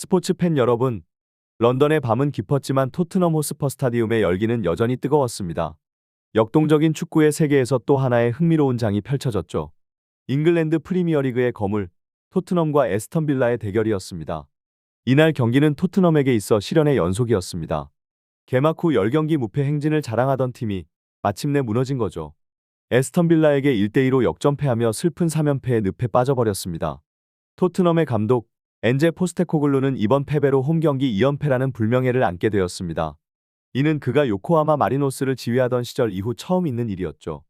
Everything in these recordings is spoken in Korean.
스포츠 팬 여러분, 런던의 밤은 깊었지만 토트넘 호스퍼 스타디움의 열기는 여전히 뜨거웠습니다. 역동적인 축구의 세계에서 또 하나의 흥미로운 장이 펼쳐졌죠. 잉글랜드 프리미어리그의 거물, 토트넘과 에스턴 빌라의 대결이었습니다. 이날 경기는 토트넘에게 있어 시련의 연속이었습니다. 개막 후 10경기 무패 행진을 자랑하던 팀이 마침내 무너진 거죠. 에스턴 빌라에게 1대2로 역전패하며 슬픈 3연패의 늪에 빠져버렸습니다. 토트넘의 감독 엔제 포스테코글루는 이번 패배로 홈경기 2연패라는 불명예를 안게 되었습니다. 이는 그가 요코하마 마리노스를 지휘하던 시절 이후 처음 있는 일이었죠.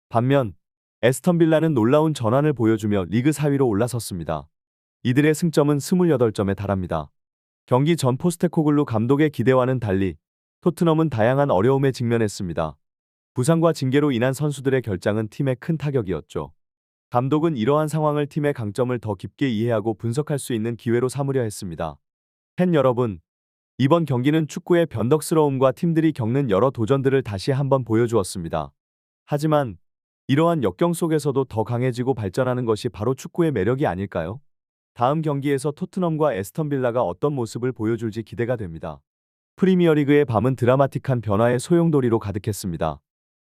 반면 에스턴 빌라는 놀라운 전환을 보여주며 리그 4위로 올라섰습니다. 이들의 승점은 28점에 달합니다. 경기 전 포스테코글루 감독의 기대와는 달리 토트넘은 다양한 어려움에 직면했습니다. 부상과 징계로 인한 선수들의 결장은 팀에 큰 타격이었죠. 감독은 이러한 상황을 팀의 강점을 더 깊게 이해하고 분석할 수 있는 기회로 삼으려 했습니다. 팬 여러분, 이번 경기는 축구의 변덕스러움과 팀들이 겪는 여러 도전들을 다시 한번 보여주었습니다. 하지만 이러한 역경 속에서도 더 강해지고 발전하는 것이 바로 축구의 매력이 아닐까요? 다음 경기에서 토트넘과 에스턴 빌라가 어떤 모습을 보여줄지 기대가 됩니다. 프리미어리그의 밤은 드라마틱한 변화의 소용돌이로 가득했습니다.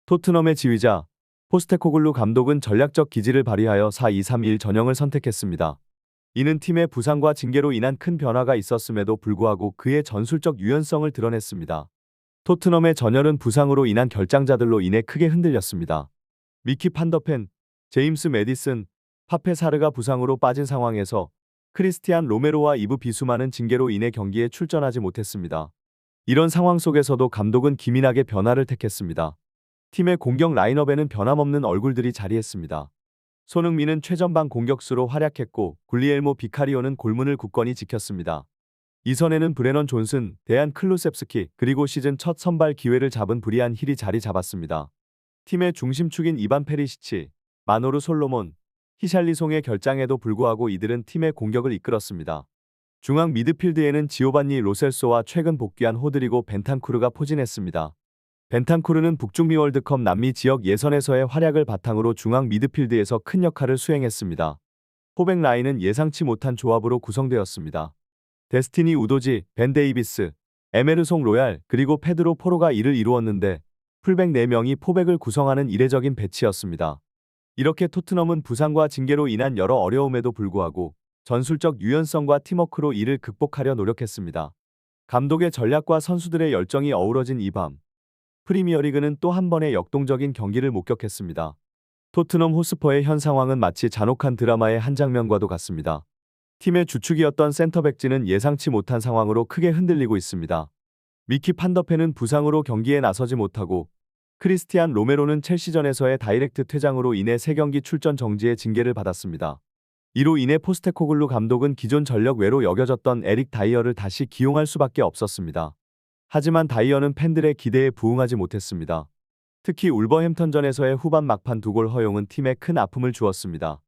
토트넘의 지휘자 포스테코글루 감독은 전략적 기지를 발휘하여 4-2-3-1 전형을 선택했습니다. 이는 팀의 부상과 징계로 인한 큰 변화가 있었음에도 불구하고 그의 전술적 유연성을 드러냈습니다. 토트넘의 전열은 부상으로 인한 결장자들로 인해 크게 흔들렸습니다. 미키 판더펜, 제임스 매디슨, 파페 사르가 부상으로 빠진 상황에서 크리스티안 로메로와 이브 비수마는 징계로 인해 경기에 출전하지 못했습니다. 이런 상황 속에서도 감독은 기민하게 변화를 택했습니다. 팀의 공격 라인업에는 변함없는 얼굴들이 자리했습니다. 손흥민은 최전방 공격수로 활약했고 굴리엘모 비카리오는 골문을 굳건히 지켰습니다. 이선에는 브레넌 존슨, 데안 클루셉스키 그리고 시즌 첫 선발 기회를 잡은 브리안 힐이 자리 잡았습니다. 팀의 중심축인 이반 페리시치, 마노루 솔로몬, 히샬리송의 결장에도 불구하고 이들은 팀의 공격을 이끌었습니다. 중앙 미드필드에는 지오반니 로셀소와 최근 복귀한 호드리고 벤탄쿠르가 포진했습니다. 벤탄쿠르는 북중미 월드컵 남미 지역 예선에서의 활약을 바탕으로 중앙 미드필드에서 큰 역할을 수행했습니다. 포백 라인은 예상치 못한 조합으로 구성되었습니다. 데스티니 우도지, 벤 데이비스, 에메르송 로얄, 그리고 페드로 포로가 이를 이루었는데 풀백 4명이 포백을 구성하는 이례적인 배치였습니다. 이렇게 토트넘은 부상과 징계로 인한 여러 어려움에도 불구하고 전술적 유연성과 팀워크로 이를 극복하려 노력했습니다. 감독의 전략과 선수들의 열정이 어우러진 이 밤, 프리미어리그는 또 한 번의 역동적인 경기를 목격했습니다. 토트넘 호스퍼의 현 상황은 마치 잔혹한 드라마의 한 장면과도 같습니다. 팀의 주축이었던 센터백진은 예상치 못한 상황으로 크게 흔들리고 있습니다. 미키 판더펜은 부상으로 경기에 나서지 못하고 크리스티안 로메로는 첼시전에서의 다이렉트 퇴장으로 인해 3경기 출전 정지의 징계를 받았습니다. 이로 인해 포스테코글루 감독은 기존 전력 외로 여겨졌던 에릭 다이어를 다시 기용할 수밖에 없었습니다. 하지만 다이어는 팬들의 기대에 부응하지 못했습니다. 특히 울버햄턴전에서의 후반 막판 2골 허용은 팀에 큰 아픔을 주었습니다.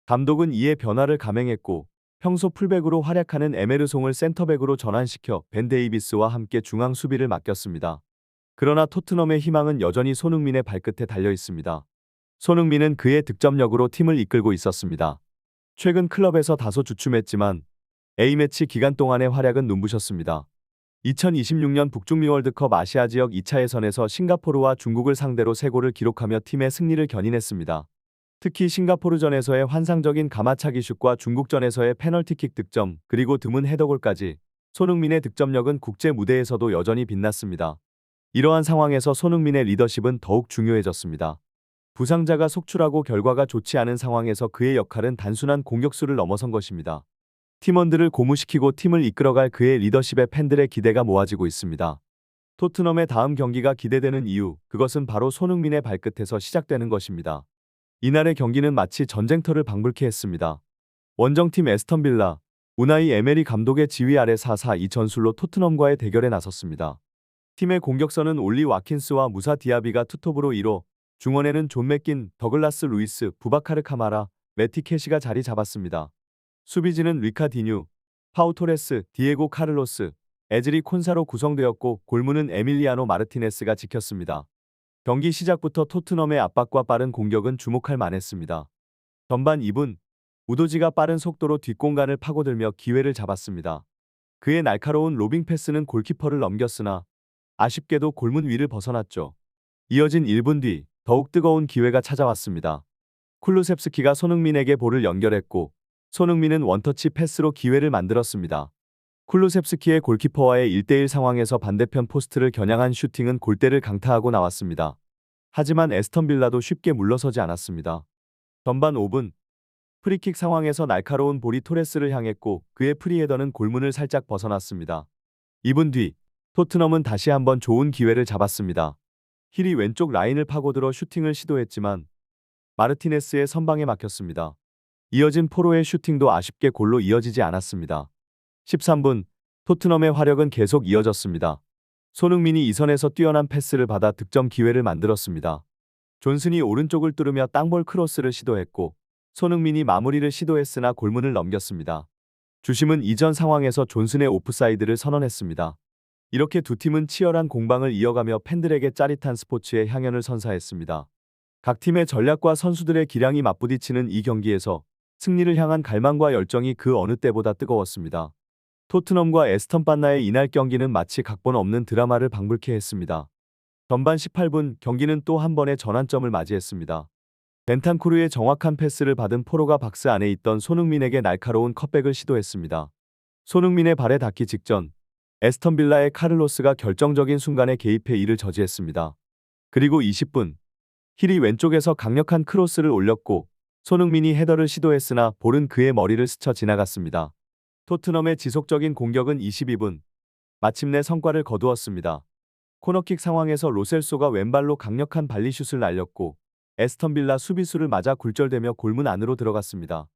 감독은 이에 변화를 감행했고 평소 풀백으로 활약하는 에메르송을 센터백으로 전환시켜 벤 데이비스와 함께 중앙 수비를 맡겼습니다. 그러나 토트넘의 희망은 여전히 손흥민의 발끝에 달려 있습니다. 손흥민은 그의 득점력으로 팀을 이끌고 있었습니다. 최근 클럽에서 다소 주춤했지만 A매치 기간 동안의 활약은 눈부셨습니다. 2026년 북중미 월드컵 아시아 지역 2차 예선에서 싱가포르와 중국을 상대로 3골을 기록하며 팀의 승리를 견인했습니다. 특히 싱가포르전에서의 환상적인 가마차기 슛과 중국전에서의 페널티킥 득점, 그리고 드문 헤더골까지 손흥민의 득점력은 국제 무대에서도 여전히 빛났습니다. 이러한 상황에서 손흥민의 리더십은 더욱 중요해졌습니다. 부상자가 속출하고 결과가 좋지 않은 상황에서 그의 역할은 단순한 공격수를 넘어선 것입니다. 팀원들을 고무시키고 팀을 이끌어갈 그의 리더십에 팬들의 기대가 모아지고 있습니다. 토트넘의 다음 경기가 기대되는 이유, 그것은 바로 손흥민의 발끝에서 시작되는 것입니다. 이날의 경기는 마치 전쟁터를 방불케 했습니다. 원정팀 에스턴 빌라, 우나이 에메리 감독의 지휘 아래 4-4-2 전술로 토트넘과의 대결에 나섰습니다. 팀의 공격선은 올리 와킨스와 무사 디아비가 투톱으로 이뤄 중원에는 존 맥긴, 더글라스 루이스, 부바카르 카마라, 매티 캐시가 자리 잡았습니다. 수비진은 리카디뉴, 파우 토레스, 디에고 카를로스, 에즈리 콘사로 구성되었고 골문은 에밀리아노 마르티네스가 지켰습니다. 경기 시작부터 토트넘의 압박과 빠른 공격은 주목할 만했습니다. 전반 2분, 우도지가 빠른 속도로 뒷공간을 파고들며 기회를 잡았습니다. 그의 날카로운 로빙 패스는 골키퍼를 넘겼으나 아쉽게도 골문 위를 벗어났죠. 이어진 1분 뒤 더욱 뜨거운 기회가 찾아왔습니다. 쿨루셉스키가 손흥민에게 볼을 연결했고 손흥민은 원터치 패스로 기회를 만들었습니다. 쿨루셉스키의 골키퍼와의 1대1 상황에서 반대편 포스트를 겨냥한 슈팅은 골대를 강타하고 나왔습니다. 하지만 에스턴 빌라도 쉽게 물러서지 않았습니다. 전반 5분 프리킥 상황에서 날카로운 볼이 토레스를 향했고 그의 프리헤더는 골문을 살짝 벗어났습니다. 2분 뒤 토트넘은 다시 한번 좋은 기회를 잡았습니다. 힐이 왼쪽 라인을 파고들어 슈팅을 시도했지만 마르티네스의 선방에 막혔습니다. 이어진 포로의 슈팅도 아쉽게 골로 이어지지 않았습니다. 13분 토트넘의 화력은 계속 이어졌습니다. 손흥민이 이선에서 뛰어난 패스를 받아 득점 기회를 만들었습니다. 존슨이 오른쪽을 뚫으며 땅볼 크로스를 시도했고 손흥민이 마무리를 시도했으나 골문을 넘겼습니다. 주심은 이전 상황에서 존슨의 오프사이드를 선언했습니다. 이렇게 두 팀은 치열한 공방을 이어가며 팬들에게 짜릿한 스포츠의 향연을 선사했습니다. 각 팀의 전략과 선수들의 기량이 맞부딪히는 이 경기에서 승리를 향한 갈망과 열정이 그 어느 때보다 뜨거웠습니다. 토트넘과 에스턴 반나의 이날 경기는 마치 각본 없는 드라마를 방불케 했습니다. 전반 18분 경기는 또 한 번의 전환점을 맞이했습니다. 벤탄쿠르의 정확한 패스를 받은 포로가 박스 안에 있던 손흥민에게 날카로운 컷백을 시도했습니다. 손흥민의 발에 닿기 직전 에스턴 빌라의 카를로스가 결정적인 순간에 개입해 이를 저지했습니다. 그리고 20분 힐이 왼쪽에서 강력한 크로스를 올렸고 손흥민이 헤더를 시도했으나 볼은 그의 머리를 스쳐 지나갔습니다. 토트넘의 지속적인 공격은 22분 마침내 성과를 거두었습니다. 코너킥 상황에서 로셀소가 왼발로 강력한 발리슛을 날렸고 에스턴 빌라 수비수를 맞아 굴절되며 골문 안으로 들어갔습니다.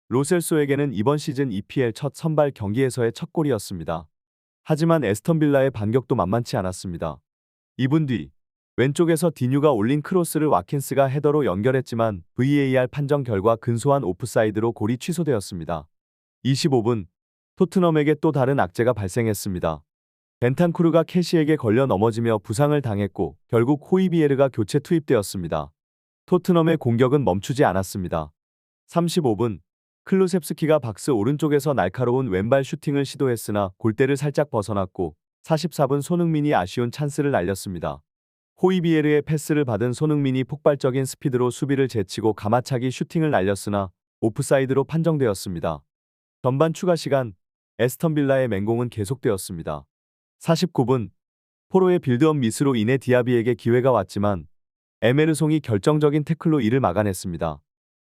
로셀소에게는 이번 시즌 EPL 첫 선발 경기에서의 첫 골이었습니다. 하지만 에스턴 빌라의 반격도 만만치 않았습니다. 2분 뒤 왼쪽에서 디뉴가 올린 크로스를 와킨스가 헤더로 연결했지만 VAR 판정 결과 근소한 오프사이드로 골이 취소되었습니다. 25분 토트넘에게 또 다른 악재가 발생했습니다. 벤탄쿠르가 캐시에게 걸려 넘어지며 부상을 당했고 결국 호이비에르가 교체 투입되었습니다. 토트넘의 공격은 멈추지 않았습니다. 35분 클루셉스키가 박스 오른쪽에서 날카로운 왼발 슈팅을 시도했으나 골대를 살짝 벗어났고 44분 손흥민이 아쉬운 찬스를 날렸습니다. 호이비에르의 패스를 받은 손흥민이 폭발적인 스피드로 수비를 제치고 가마차기 슈팅을 날렸으나 오프사이드로 판정되었습니다. 전반 추가 시간 에스턴 빌라의 맹공은 계속되었습니다. 49분 포로의 빌드업 미스로 인해 디아비에게 기회가 왔지만 에메르송이 결정적인 태클로 이를 막아냈습니다.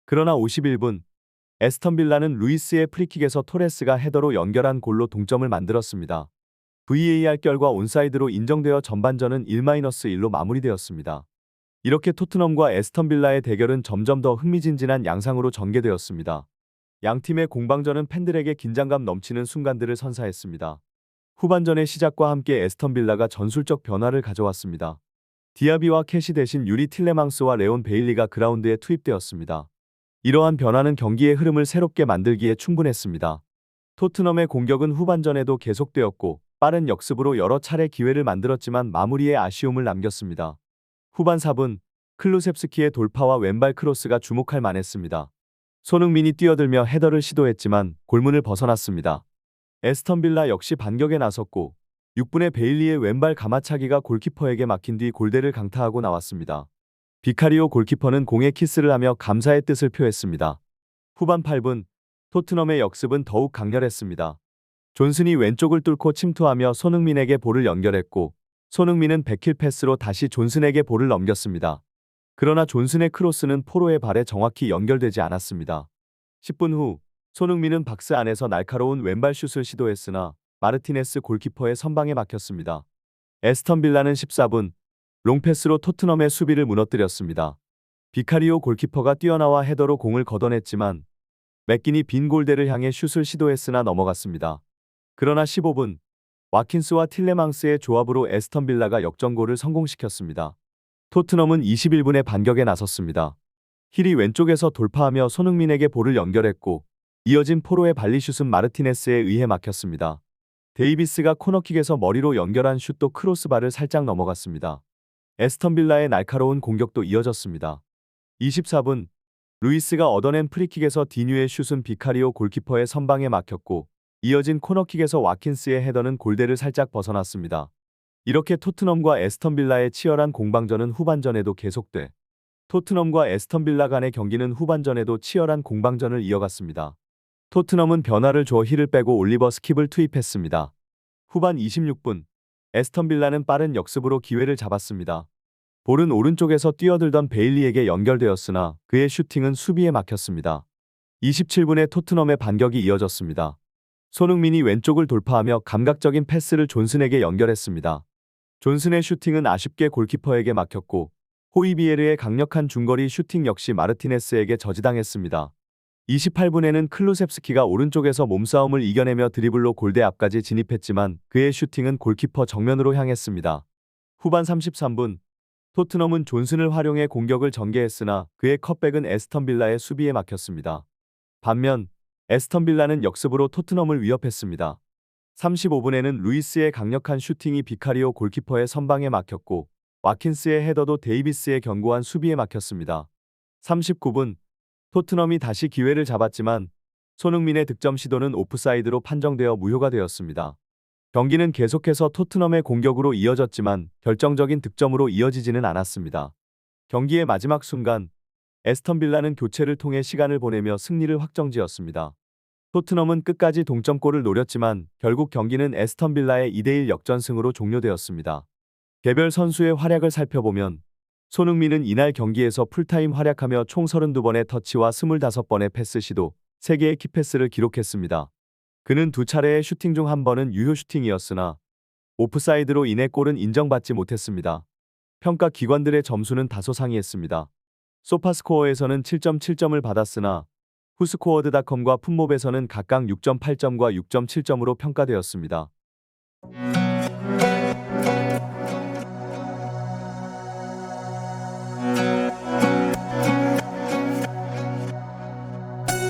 그러나 51분 에스턴 빌라는 루이스의 프리킥에서 토레스가 헤더로 연결한 골로 동점을 만들었습니다. VAR 결과 온사이드로 인정되어 전반전은 1-1로 마무리되었습니다. 이렇게 토트넘과 에스턴 빌라의 대결은 점점 더 흥미진진한 양상으로 전개되었습니다. 양팀의 공방전은 팬들에게 긴장감 넘치는 순간들을 선사했습니다. 후반전의 시작과 함께 에스턴 빌라가 전술적 변화를 가져왔습니다. 디아비와 캐시 대신 유리 틸레망스와 레온 베일리가 그라운드에 투입되었습니다. 이러한 변화는 경기의 흐름을 새롭게 만들기에 충분했습니다. 토트넘의 공격은 후반전에도 계속되었고 빠른 역습으로 여러 차례 기회를 만들었지만 마무리에 아쉬움을 남겼습니다. 후반 4분 클루셉스키의 돌파와 왼발 크로스가 주목할 만했습니다. 손흥민이 뛰어들며 헤더를 시도했지만 골문을 벗어났습니다. 에스턴 빌라 역시 반격에 나섰고 6분에 베일리의 왼발 가마차기가 골키퍼에게 막힌 뒤 골대를 강타하고 나왔습니다. 비카리오 골키퍼는 공에 키스를 하며 감사의 뜻을 표했습니다. 후반 8분 토트넘의 역습은 더욱 강렬했습니다. 존슨이 왼쪽을 뚫고 침투하며 손흥민에게 볼을 연결했고 손흥민은 백힐 패스로 다시 존슨에게 볼을 넘겼습니다. 그러나 존슨의 크로스는 포로의 발에 정확히 연결되지 않았습니다. 10분 후 손흥민은 박스 안에서 날카로운 왼발 슛을 시도했으나 마르티네스 골키퍼의 선방에 막혔습니다. 에스턴 빌라는 14분 롱패스로 토트넘의 수비를 무너뜨렸습니다. 비카리오 골키퍼가 뛰어나와 헤더로 공을 걷어냈지만 맥긴이 빈 골대를 향해 슛을 시도했으나 넘어갔습니다. 그러나 15분 와킨스와 틸레망스의 조합으로 에스턴 빌라가 역전골을 성공시켰습니다. 토트넘은 21분에 반격에 나섰습니다. 힐이 왼쪽에서 돌파하며 손흥민에게 볼을 연결했고 이어진 포로의 발리슛은 마르티네스에 의해 막혔습니다. 데이비스가 코너킥에서 머리로 연결한 슛도 크로스바를 살짝 넘어갔습니다. 에스턴 빌라의 날카로운 공격도 이어졌습니다. 24분 루이스가 얻어낸 프리킥에서 디뉴의 슛은 비카리오 골키퍼의 선방에 막혔고 이어진 코너킥에서 와킨스의 헤더는 골대를 살짝 벗어났습니다. 이렇게 토트넘과 에스턴 빌라의 치열한 공방전은 후반전에도 계속돼 토트넘과 에스턴 빌라 간의 경기는 후반전에도 치열한 공방전을 이어갔습니다. 토트넘은 변화를 줘 힐을 빼고 올리버 스킵을 투입했습니다. 후반 26분, 에스턴 빌라는 빠른 역습으로 기회를 잡았습니다. 볼은 오른쪽에서 뛰어들던 베일리에게 연결되었으나 그의 슈팅은 수비에 막혔습니다. 27분에 토트넘의 반격이 이어졌습니다. 손흥민이 왼쪽을 돌파하며 감각적인 패스를 존슨에게 연결했습니다. 존슨의 슈팅은 아쉽게 골키퍼에게 막혔고 호이비에르의 강력한 중거리 슈팅 역시 마르티네스에게 저지당했습니다. 28분에는 클루셉스키가 오른쪽에서 몸싸움을 이겨내며 드리블로 골대 앞까지 진입했지만 그의 슈팅은 골키퍼 정면으로 향했습니다. 후반 33분, 토트넘은 존슨을 활용해 공격을 전개했으나 그의 컷백은 에스턴 빌라의 수비에 막혔습니다. 반면 에스턴 빌라는 역습으로 토트넘을 위협했습니다. 35분에는 루이스의 강력한 슈팅이 비카리오 골키퍼의 선방에 막혔고 와킨스의 헤더도 데이비스의 견고한 수비에 막혔습니다. 39분, 토트넘이 다시 기회를 잡았지만 손흥민의 득점 시도는 오프사이드로 판정되어 무효가 되었습니다. 경기는 계속해서 토트넘의 공격으로 이어졌지만 결정적인 득점으로 이어지지는 않았습니다. 경기의 마지막 순간 에스턴 빌라는 교체를 통해 시간을 보내며 승리를 확정지었습니다. 토트넘은 끝까지 동점골을 노렸지만 결국 경기는 에스턴 빌라의 2대1 역전승으로 종료되었습니다. 개별 선수의 활약을 살펴보면 손흥민은 이날 경기에서 풀타임 활약하며 총 32번의 터치와 25번의 패스 시도, 3개의 키패스를 기록했습니다. 그는 2차례의 슈팅 중 1번은 유효 슈팅이었으나 오프사이드로 인해 골은 인정받지 못했습니다. 평가 기관들의 점수는 다소 상이했습니다. 소파스코어에서는 7.7점을 받았으나 후스코어드닷컴과 풋몹에서는 각각 6.8점과 6.7점으로 평가되었습니다.